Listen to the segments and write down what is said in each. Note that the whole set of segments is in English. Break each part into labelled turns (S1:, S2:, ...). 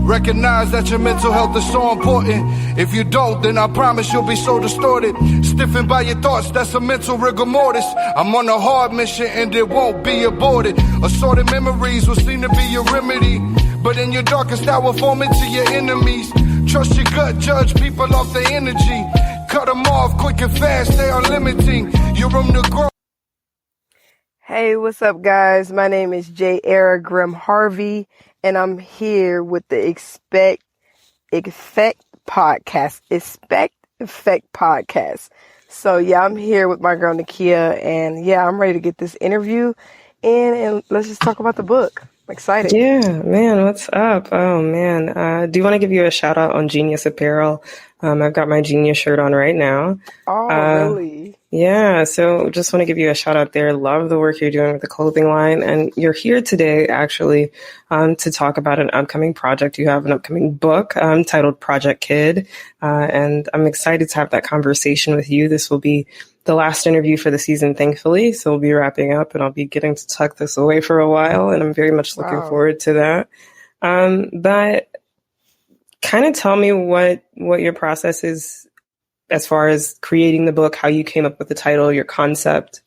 S1: Recognize that your mental health is so important. If you don't, then I promise you'll be so distorted. Stiffened by your thoughts, that's a mental rigor mortis. I'm on a hard mission and it won't be aborted. Assorted memories will seem to be your remedy, but in your darkest hour, form into your enemies. Trust your gut, judge people off their energy. Cut them off quick and fast, they are limiting your room to grow.
S2: Hey, what's up, guys? My name is J. Era Grimm Harvey, and I'm here with the Expect Effect podcast. So, yeah, I'm here with my girl, Nakia, and, yeah, I'm ready to get this interview in, and let's just talk about the book. I'm excited.
S3: Yeah, man, what's up? Oh, man. Do you want to give you a shout out on Genius Apparel? I've got my Genius shirt on right now.
S2: Oh, really?
S3: Yeah, so just want to give you a shout out there. Love the work you're doing with the clothing line. And you're here today, actually, to talk about an upcoming project. You have an upcoming book titled Project Kid. And I'm excited to have that conversation with you. This will be the last interview for the season, thankfully. So we'll be wrapping up and I'll be getting to tuck this away for a while. And I'm very much looking forward to that. But kind of tell me what your process is as far as creating the book, how you came up with the title, your concept.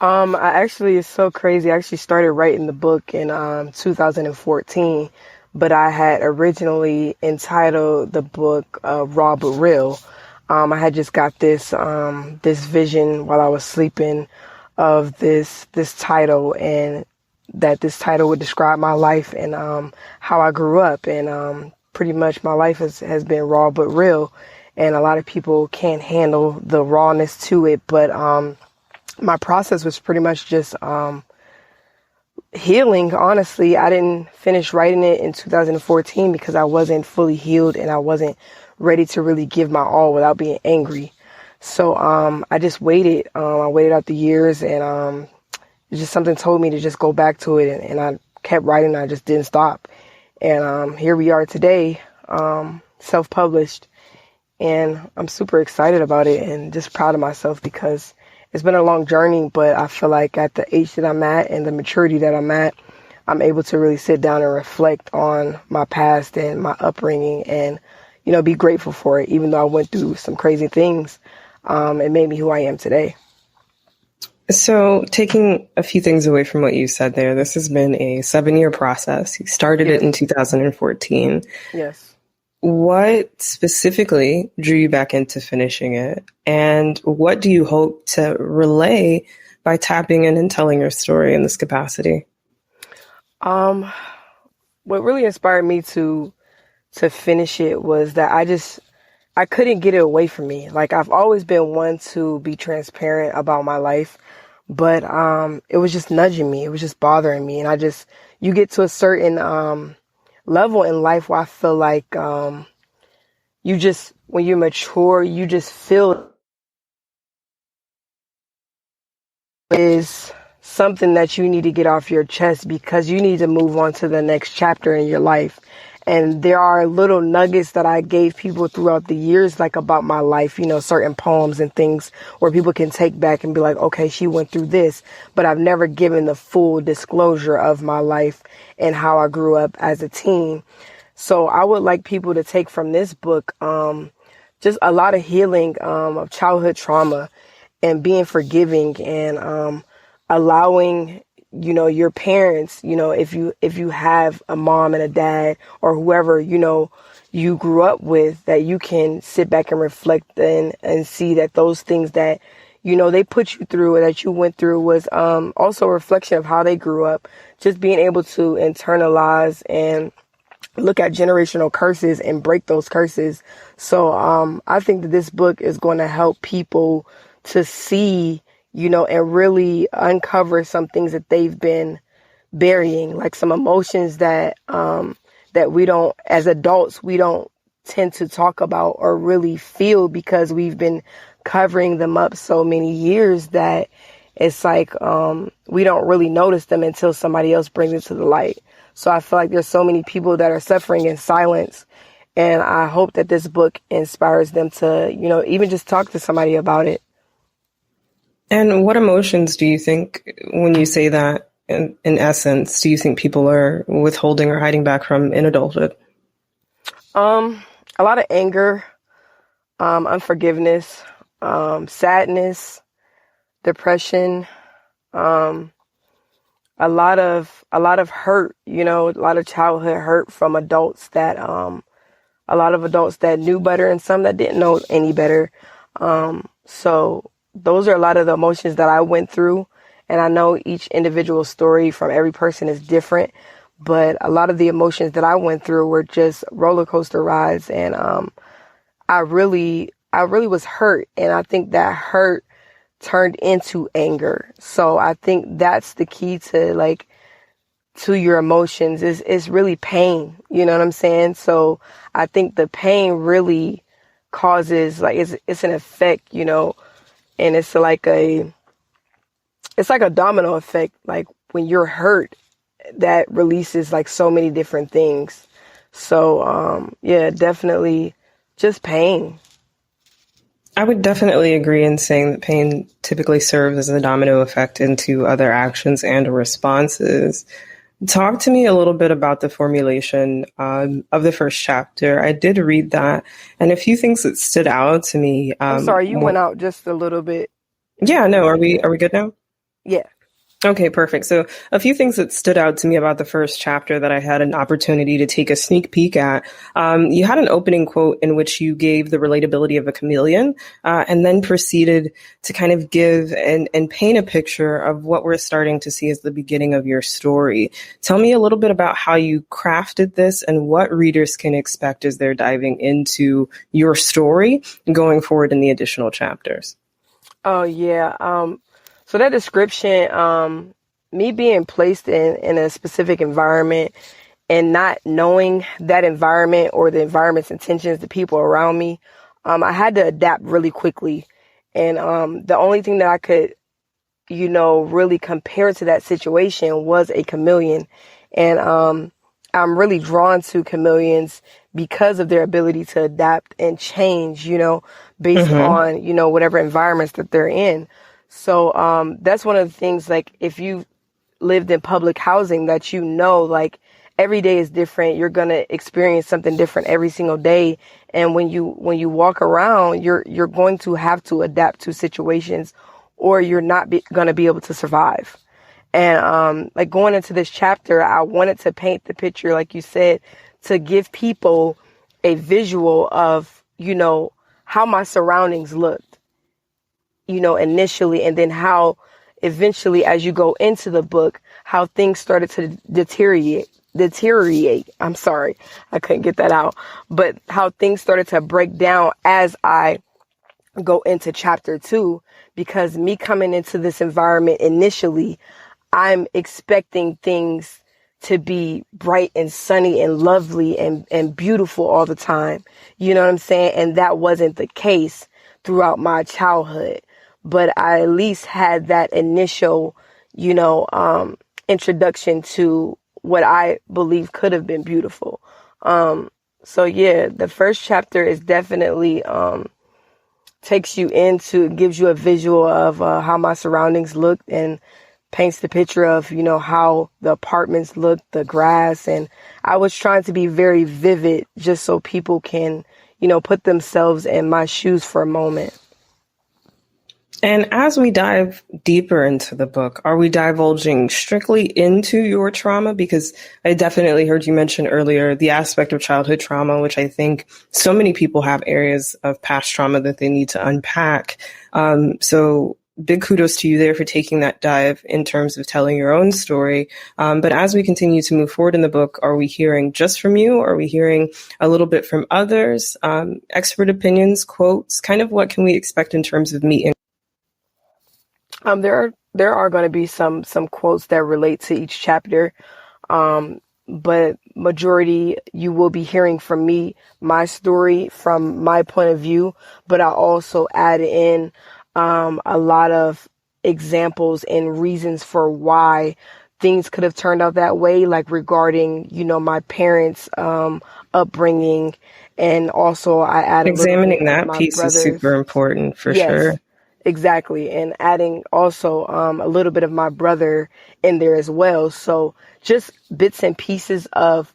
S2: It's so crazy. I actually started writing the book in 2014, but I had originally entitled the book Raw But Real. I had just got this vision while I was sleeping of this title, and that this title would describe my life and how I grew up, and pretty much my life has been raw but real. And a lot of people can't handle the rawness to it. But my process was pretty much just healing, honestly. I didn't finish writing it in 2014 because I wasn't fully healed and I wasn't ready to really give my all without being angry. So I just waited. I waited out the years, and just something told me to just go back to it. And I kept writing. I just didn't stop. And here we are today, self-published. And I'm super excited about it and just proud of myself because it's been a long journey, but I feel like at the age that I'm at and the maturity that I'm at, I'm able to really sit down and reflect on my past and my upbringing and, be grateful for it. Even though I went through some crazy things, it made me who I am today.
S3: So taking a few things away from what you said there, this has been a 7-year process. You started it in 2014.
S2: Yes.
S3: What specifically drew you back into finishing it? And what do you hope to relay by tapping in and telling your story in this capacity?
S2: What really inspired me to finish it was that I couldn't get it away from me. Like, I've always been one to be transparent about my life, but it was just nudging me. It was just bothering me. And you get to a certain level in life where I feel like when you're mature, you just feel is something that you need to get off your chest because you need to move on to the next chapter in your life. And there are little nuggets that I gave people throughout the years, like about my life, certain poems and things where people can take back and be like, okay, she went through this, but I've never given the full disclosure of my life and how I grew up as a teen. So I would like people to take from this book, just a lot of healing, of childhood trauma and being forgiving and, allowing your parents, if you have a mom and a dad or whoever, you grew up with, that you can sit back and reflect and see that those things that, they put you through or that you went through was also a reflection of how they grew up. Just being able to internalize and look at generational curses and break those curses. So I think that this book is going to help people to see and really uncover some things that they've been burying, like some emotions that we don't, as adults, we don't tend to talk about or really feel because we've been covering them up so many years that it's like we don't really notice them until somebody else brings it to the light. So I feel like there's so many people that are suffering in silence, and I hope that this book inspires them to, even just talk to somebody about it.
S3: And what emotions do you think, when you say that, in essence, do you think people are withholding or hiding back from in adulthood?
S2: A lot of anger, unforgiveness, sadness, depression, um, a lot of hurt, a lot of childhood hurt from adults that, a lot of adults that knew better and some that didn't know any better. So those are a lot of the emotions that I went through. And I know each individual story from every person is different, but a lot of the emotions that I went through were just roller coaster rides. And, I really was hurt. And I think that hurt turned into anger. So I think that's the key to your emotions is really pain. You know what I'm saying? So I think the pain really causes it's an effect, and it's like a domino effect. Like when you're hurt, that releases like so many different things. So yeah, definitely just pain.
S3: I would definitely agree in saying that pain typically serves as a domino effect into other actions and responses. Talk to me a little bit about the formulation of the first chapter. I did read that, and a few things that stood out to me.
S2: I'm sorry, you went out just a little bit.
S3: Yeah, no, are we good now?
S2: Yeah.
S3: Okay, perfect. So a few things that stood out to me about the first chapter that I had an opportunity to take a sneak peek at. You had an opening quote in which you gave the relatability of a chameleon, and then proceeded to kind of give and paint a picture of what we're starting to see as the beginning of your story. Tell me a little bit about how you crafted this and what readers can expect as they're diving into your story going forward in the additional chapters.
S2: Oh, yeah. So that description, me being placed in a specific environment and not knowing that environment or the environment's intentions, the people around me, I had to adapt really quickly. And the only thing that I could, really compare to that situation was a chameleon. And I'm really drawn to chameleons because of their ability to adapt and change, based on, whatever environments that they're in. So that's one of the things, like, if you lived in public housing, that like every day is different. You're going to experience something different every single day. And when you walk around, you're going to have to adapt to situations, or you're not going to be able to survive. And like going into this chapter, I wanted to paint the picture, like you said, to give people a visual of, how my surroundings looked, initially, and then how eventually, as you go into the book, how things started to deteriorate. I'm sorry, I couldn't get that out, but how things started to break down as I go into chapter 2, because me coming into this environment initially, I'm expecting things to be bright and sunny and lovely and beautiful all the time. You know what I'm saying? And that wasn't the case throughout my childhood. But I at least had that initial, introduction to what I believe could have been beautiful. So yeah, the first chapter is definitely, takes you into, gives you a visual of how my surroundings looked, and paints the picture of, how the apartments looked, the grass. And I was trying to be very vivid just so people can, put themselves in my shoes for a moment.
S3: And as we dive deeper into the book, are we divulging strictly into your trauma? Because I definitely heard you mention earlier the aspect of childhood trauma, which I think so many people have areas of past trauma that they need to unpack. So big kudos to you there for taking that dive in terms of telling your own story. But as we continue to move forward in the book, are we hearing just from you? Are we hearing a little bit from others? Expert opinions, quotes, kind of what can we expect in terms of meat and
S2: There are going to be some quotes that relate to each chapter, but majority you will be hearing from me, my story from my point of view. But I also add in a lot of examples and reasons for why things could have turned out that way, like regarding my parents' upbringing, and also I add
S3: examining that
S2: my
S3: piece
S2: brothers.
S3: is super important for
S2: Yes.
S3: sure.
S2: Exactly. And adding also a little bit of my brother in there as well. So just bits and pieces of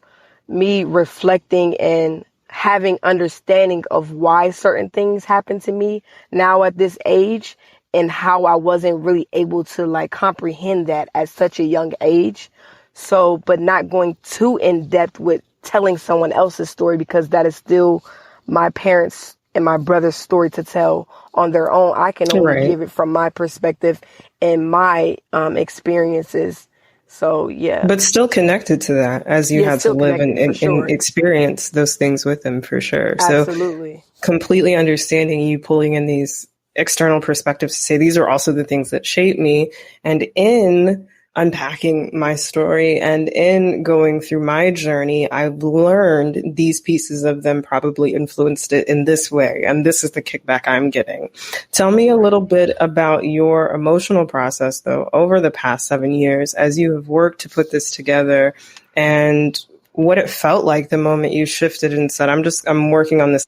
S2: me reflecting and having understanding of why certain things happen to me now at this age, and how I wasn't really able to like comprehend that at such a young age. So, but not going too in depth with telling someone else's story, because that is still my parents' and my brother's story to tell on their own. I can only
S3: Right.
S2: give it from my perspective and my experiences. So yeah,
S3: But still connected to that, as you
S2: yeah,
S3: had to
S2: still
S3: live
S2: connected for
S3: and
S2: sure.
S3: experience those things with them for sure. So
S2: Absolutely.
S3: completely understanding you pulling in these external perspectives to say these are also the things that shape me. And in unpacking my story and in going through my journey, I've learned these pieces of them probably influenced it in this way. And this is the kickback I'm getting. Tell me a little bit about your emotional process, though, over the past 7 years as you have worked to put this together, and what it felt like the moment you shifted and said, I'm working on this.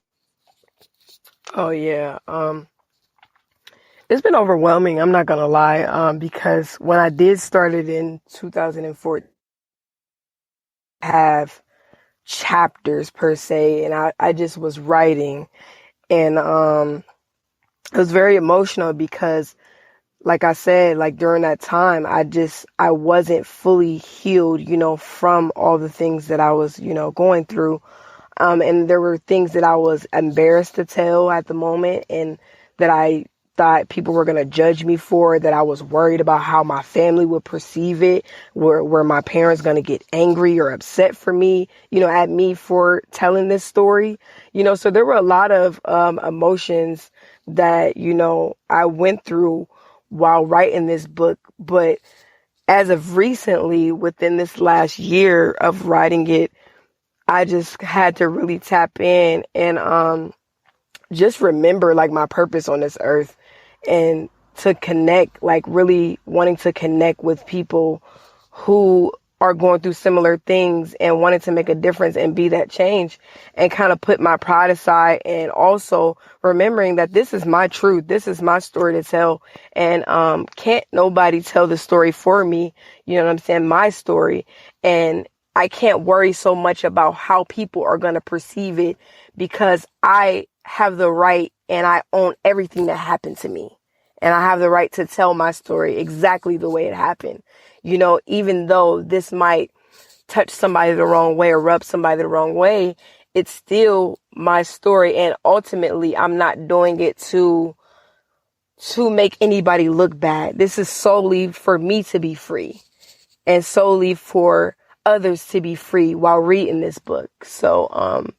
S2: Oh yeah. It's been overwhelming. I'm not gonna lie. Because when I did start it in 2004, I have chapters per se, and I just was writing, and it was very emotional because, like I said, like during that time, I wasn't fully healed, from all the things that I was, going through. And there were things that I was embarrassed to tell at the moment, and that I thought people were going to judge me for, that I was worried about how my family would perceive it, where my parents going to get angry or upset for me, at me for telling this story, so there were a lot of emotions that, I went through while writing this book. But as of recently, within this last year of writing it, I just had to really tap in and just remember like my purpose on this earth, and to connect, like really wanting to connect with people who are going through similar things and wanting to make a difference and be that change, and kind of put my pride aside, and also remembering that this is my truth. This is my story to tell, and can't nobody tell the story for me. You know what I'm saying? My story. And I can't worry so much about how people are going to perceive it, because I have the right and I own everything that happened to me. And I have the right to tell my story exactly the way it happened. Even though this might touch somebody the wrong way or rub somebody the wrong way, it's still my story. And ultimately, I'm not doing it to make anybody look bad. This is solely for me to be free, and solely for others to be free while reading this book. So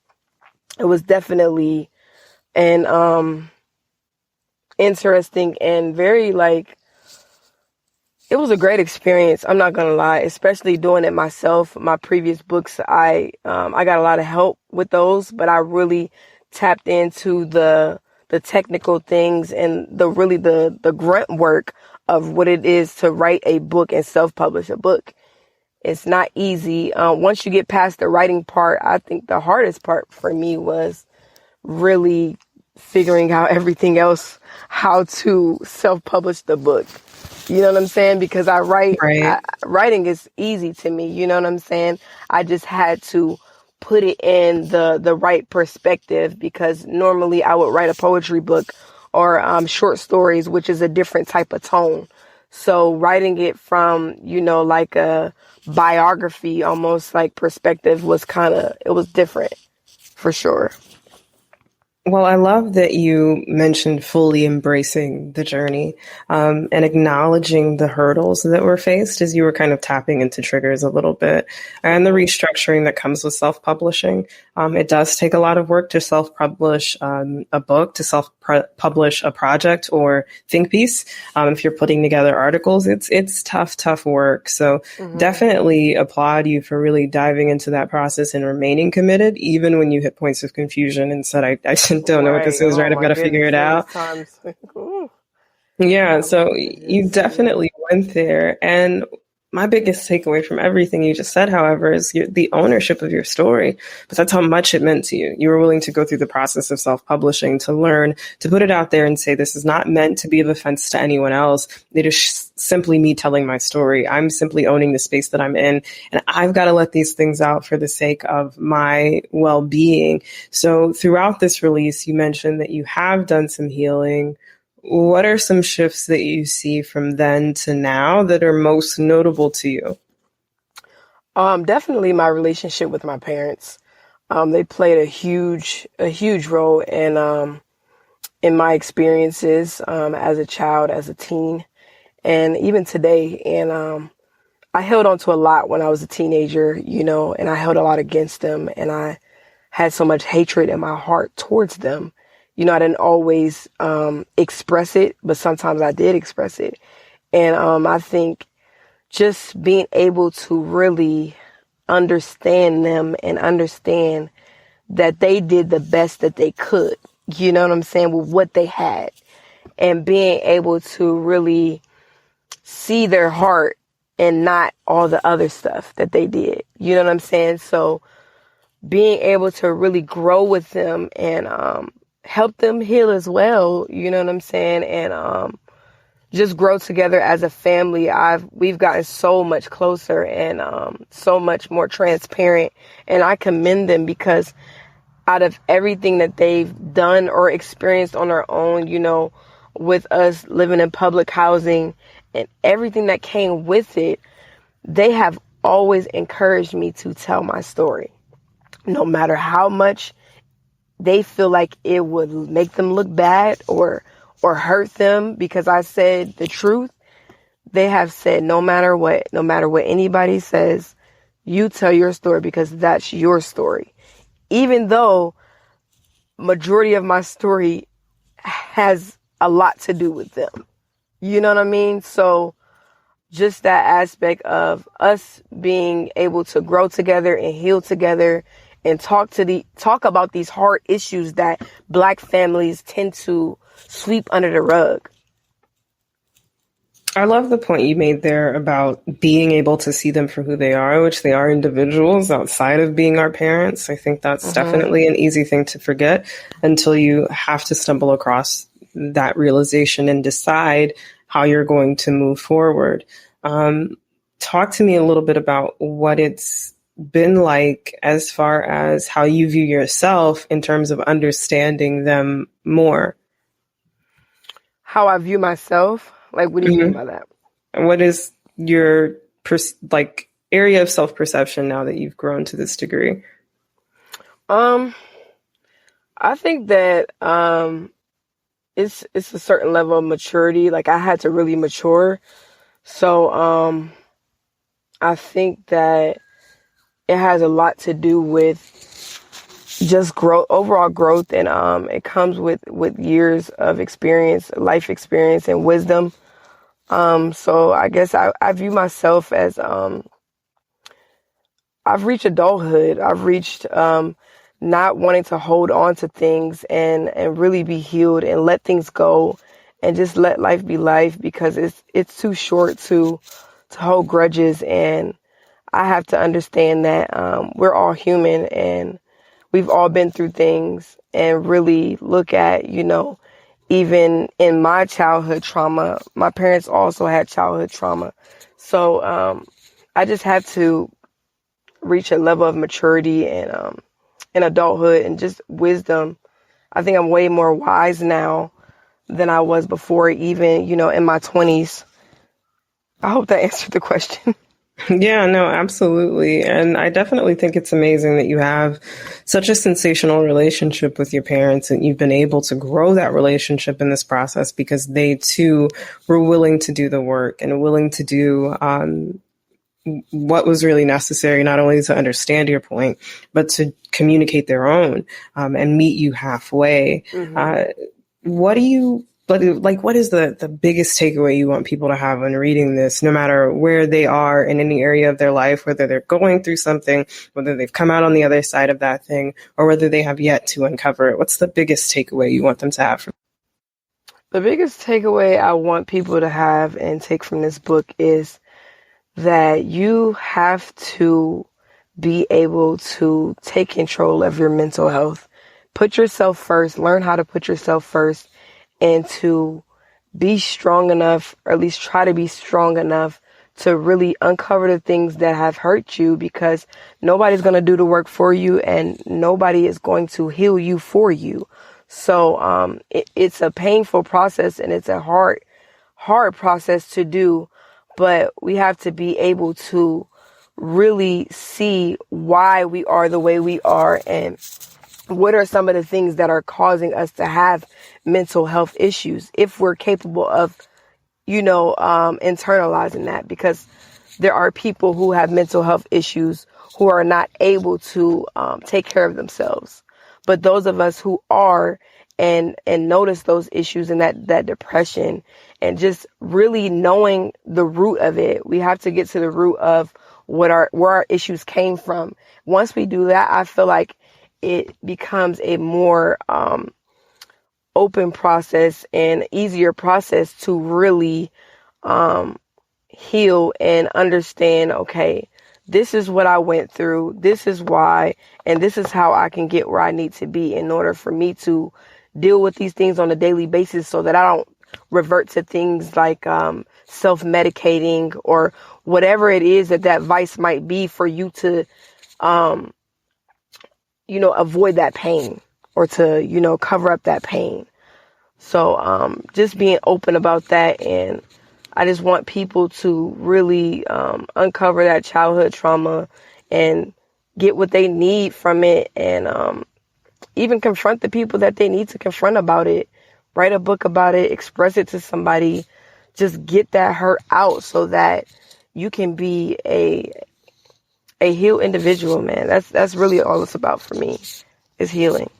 S2: it was definitely an interesting and very it was a great experience. I'm not gonna lie, especially doing it myself. My previous books, I got a lot of help with those, but I really tapped into the technical things and the grunt work of what it is to write a book and self-publish a book. It's not easy. Once you get past the writing part, I think the hardest part for me was really figuring out everything else, how to self-publish the book. You know what I'm saying? Because
S3: Right.
S2: writing is easy to me. You know what I'm saying? I just had to put it in the right perspective, because normally I would write a poetry book or short stories, which is a different type of tone. So writing it from, like a biography, almost like perspective, it was different for sure.
S3: Well, I love that you mentioned fully embracing the journey, and acknowledging the hurdles that were faced as you were kind of tapping into triggers a little bit, and the restructuring that comes with self-publishing. It does take a lot of work to self-publish a book, to self-publish a project or think piece. If you're putting together articles, it's tough work. So definitely applaud you for really diving into that process and remaining committed, even when you hit points of confusion and said, I don't know what this
S2: Right.
S3: is,
S2: Oh
S3: right? I've
S2: my
S3: got to figure
S2: goodness.
S3: it
S2: There was
S3: out.
S2: times. Ooh.
S3: Yeah,
S2: Oh my
S3: so you
S2: goodness. Yeah.
S3: definitely went there. And my biggest takeaway from everything you just said, however, is the ownership of your story. But that's how much it meant to you. You were willing to go through the process of self-publishing, to learn, to put it out there and say, this is not meant to be of offense to anyone else. It is simply me telling my story. I'm simply owning the space that I'm in, and I've got to let these things out for the sake of my well-being. So throughout this release, you mentioned that you have done some healing. What are some shifts that you see from then to now that are most notable to you?
S2: Definitely my relationship with my parents. They played a huge role in my experiences, as a child, as a teen, and even today. And, I held on to a lot when I was a teenager, and I held a lot against them, and I had so much hatred in my heart towards them. I didn't always express it, but sometimes I did express it. And I think just being able to really understand them and understand that they did the best that they could, you know what I'm saying, with what they had. And being able to really see their heart and not all the other stuff that they did. You know what I'm saying? So being able to really grow with them and help them heal as well, you know what I'm saying? And just grow together as a family. We've gotten so much closer and so much more transparent. And I commend them because out of everything that they've done or experienced on their own, with us living in public housing and everything that came with it, they have always encouraged me to tell my story. No matter how much they feel like it would make them look bad or hurt them because I said the truth, they have said no matter what anybody says, you tell your story because that's your story. Even though majority of my story has a lot to do with them. You know what I mean? So just that aspect of us being able to grow together and heal together and talk about these hard issues that Black families tend to sweep under the rug.
S3: I love the point you made there about being able to see them for who they are, which they are individuals outside of being our parents. I think that's definitely an easy thing to forget until you have to stumble across that realization and decide how you're going to move forward. Talk to me a little bit about what it's been like as far as how you view yourself in terms of understanding them more.
S2: How I view myself? Like, what do you mean by that?
S3: And what is your area of self-perception now that you've grown to this degree?
S2: I think that it's a certain level of maturity. Like, I had to really mature. So I think that it has a lot to do with just overall growth, and it comes with years of experience, life experience, and wisdom. So I guess I view myself as I've reached adulthood. I've reached not wanting to hold on to things and really be healed and let things go and just let life be life, because it's too short to hold grudges. And I have to understand that we're all human and we've all been through things, and really look at, even in my childhood trauma, my parents also had childhood trauma. So I just have to reach a level of maturity and in adulthood and just wisdom. I think I'm way more wise now than I was before, even, in my 20s. I hope that answered the question.
S3: Yeah, no, absolutely. And I definitely think it's amazing that you have such a sensational relationship with your parents, and you've been able to grow that relationship in this process because they too were willing to do the work and willing to do what was really necessary, not only to understand your point, but to communicate their own and meet you halfway. What is the biggest takeaway you want people to have when reading this, no matter where they are in any area of their life, whether they're going through something, whether they've come out on the other side of that thing, or whether they have yet to uncover it? What's the biggest takeaway you want them to have?
S2: The biggest takeaway I want people to have and take from this book is that you have to be able to take control of your mental health. Put yourself first, learn how to put yourself first, and to be strong enough, or at least try to be strong enough to really uncover the things that have hurt you, because nobody's going to do the work for you and nobody is going to heal you for you. So it's a painful process and it's a hard process to do, but we have to be able to really see why we are the way we are and what are some of the things that are causing us to have mental health issues, if we're capable of, internalizing that, because there are people who have mental health issues who are not able to take care of themselves. But those of us who are and notice those issues and that depression and just really knowing the root of it, we have to get to the root of where our issues came from. Once we do that, I feel like it becomes a more open process and easier process to really heal and understand, okay, this is what I went through, this is why, and this is how I can get where I need to be in order for me to deal with these things on a daily basis so that I don't revert to things like self-medicating or whatever it is that vice might be for you to avoid that pain or to, cover up that pain. So just being open about that. And I just want people to really uncover that childhood trauma and get what they need from it, and even confront the people that they need to confront about it. Write a book about it, express it to somebody, just get that hurt out so that you can be a healed individual, man. That's really all it's about for me, is healing.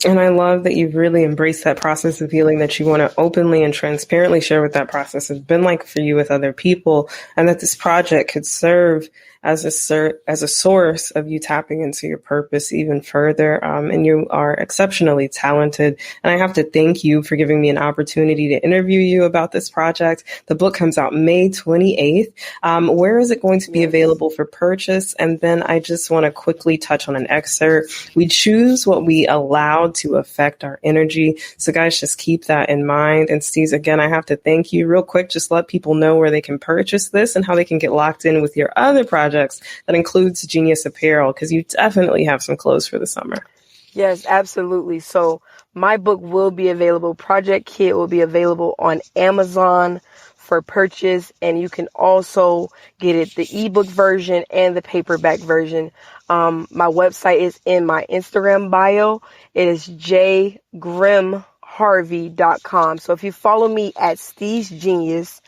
S3: And I love that you've really embraced that process of healing, that you want to openly and transparently share what that process has been like for you with other people, and that this project could serve as a source of you tapping into your purpose even further. And you are exceptionally talented. And I have to thank you for giving me an opportunity to interview you about this project. The book comes out May 28th. Where is it going to be available for purchase? And then I just want to quickly touch on an excerpt. We choose what we allow to affect our energy. So guys, just keep that in mind. And Steez, again, I have to thank you real quick. Just let people know where they can purchase this and how they can get locked in with your other projects. That includes Genius Apparel, because you definitely have some clothes for the summer.
S2: Yes, absolutely. So my book will be available. Project Kid will be available on Amazon for purchase, and you can also get it, the ebook version and the paperback version. My website is in my Instagram bio. It is jgrimharvey.com. So if you follow me at Steez Genius,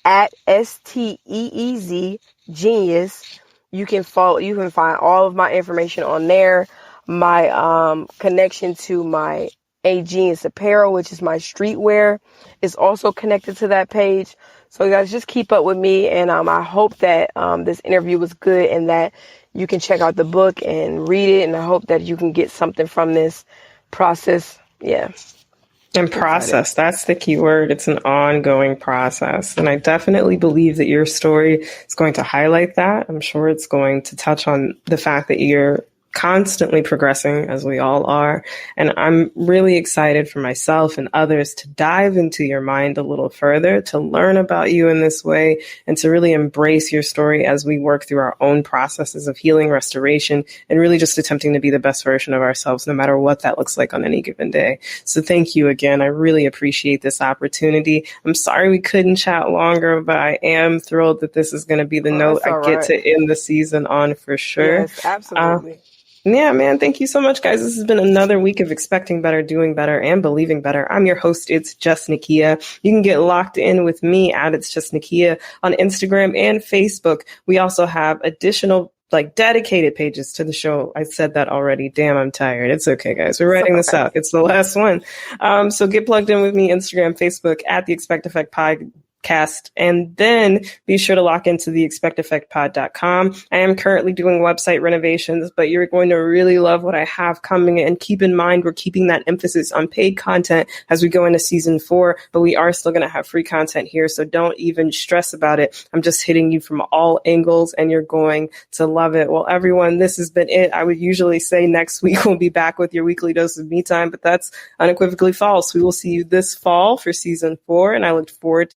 S2: at STEEZ Genius, you can find all of my information on there. My connection to my Genius Apparel, which is my streetwear, is also connected to that page. So you guys just keep up with me, and I hope that this interview was good and that you can check out the book and read it, and I hope that you can get something from this process. Yeah.
S3: And process, that's the key word. It's an ongoing process. And I definitely believe that your story is going to highlight that. I'm sure it's going to touch on the fact that you're constantly progressing, as we all are. And I'm really excited for myself and others to dive into your mind a little further, to learn about you in this way, and to really embrace your story as we work through our own processes of healing, restoration, and really just attempting to be the best version of ourselves, no matter what that looks like on any given day. So thank you again. I really appreciate this opportunity. I'm sorry we couldn't chat longer, but I am thrilled that this is going to be the note I get to end the season on for sure.
S2: Yes, absolutely.
S3: Yeah, man. Thank you so much, guys. This has been another week of expecting better, doing better, and believing better. I'm your host. It's Just Nakia. You can get locked in with me at It's Just Nakia on Instagram and Facebook. We also have additional dedicated pages to the show. I said that already. Damn, I'm tired. It's okay, guys. We're writing this out. It's the last one. So get plugged in with me, Instagram, Facebook, at The Expect Effect Podcast. cast. And then be sure to lock into the expecteffectpod.com. I am currently doing website renovations, but you're going to really love what I have coming. And keep in mind, we're keeping that emphasis on paid content as we go into season 4, but we are still going to have free content here. So don't even stress about it. I'm just hitting you from all angles and you're going to love it. Well, everyone, this has been it. I would usually say next week we'll be back with your weekly dose of me time, but that's unequivocally false. We will see you this fall for season 4, and I look forward to